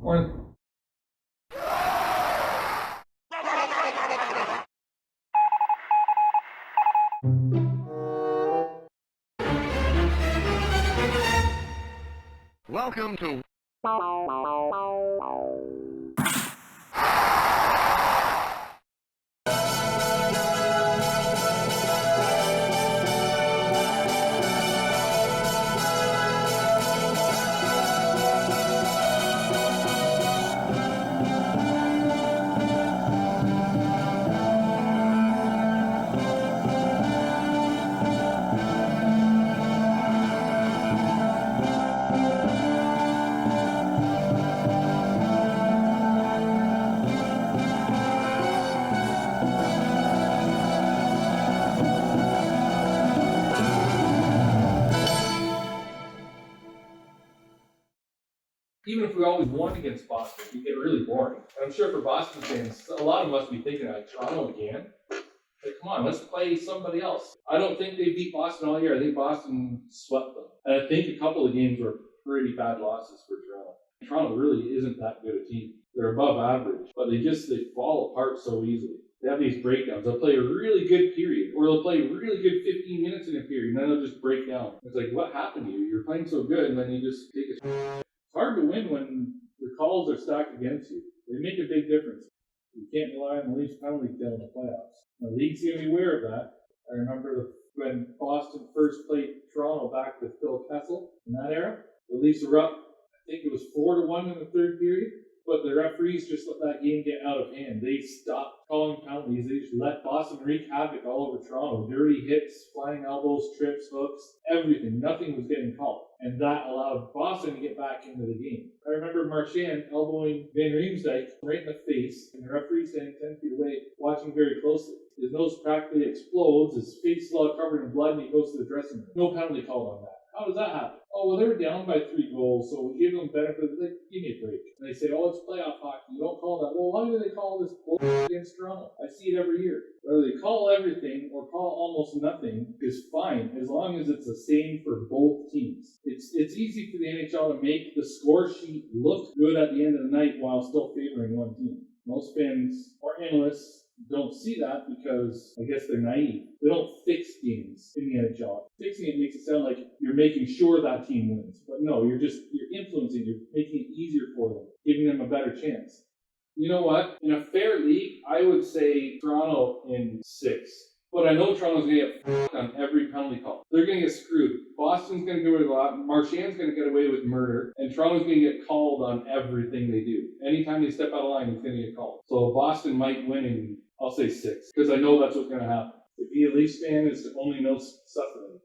Or Welcome to even if we always won against Boston, we get really boring. And I'm sure for Boston fans, a lot of them must be thinking, like, Toronto again? Like, come on, let's play somebody else. I don't think they beat Boston all year. I think Boston swept them. And I think a couple of games were pretty bad losses for Toronto. Toronto really isn't that good a team. They're above average, but they fall apart so easily. They have these breakdowns. They'll play a really good period, or they'll play a really good 15 minutes in a period, and then they'll just break down. It's like, what happened to you? You're playing so good, and then you just take a... It's hard to win when the calls are stacked against you. They make a big difference. You can't rely on the Leafs penalty kill in the playoffs. The league's going to be aware of that. I remember when Boston first played Toronto back with Phil Kessel in that era. The Leafs were up, I think it was 4-1 in the third period, but the referees just let that game get out of hand. They stopped calling penalties. They just let Boston wreak havoc all over Toronto. Dirty hits, flying elbows, trips, hooks, everything. Nothing was getting called. And that allowed Boston to get back into the game. I remember Marchand elbowing Van Riemsdyk right in the face, and the referee standing 10 feet away, watching very closely. His nose practically explodes, his face is all covered in blood, and he goes to the dressing room. No penalty called on that. How does that happen? Oh, well, they were down by 3 goals, so we gave them benefit. Like, give me a break. And they say, oh, it's playoff hockey. You don't call that. Well, why do they call this bullshit against Toronto? I see it every year. Whether they call everything or call almost nothing is fine, as long as it's the same for both teams. It's easy for the NHL to make the score sheet look good at the end of the night while still favoring one team. Most fans or analysts don't see that because I guess they're naive. They don't fix games in the NHL. Fixing it makes it sound like you're making sure that team wins. But no, you're influencing, you're making it easier for them, giving them a better chance. You know what? In a fair league, I would say Toronto in 6. But I know Toronto's going to get f***ed on every penalty call. They're going to get screwed. Boston's going to get away with a lot. Marchand's going to get away with murder. And Toronto's going to get called on everything they do. Anytime they step out of line, it's going to get called. So Boston might win in, I'll say 6. Because I know that's what's going to happen. To be a Leafs fan is to only know suffering.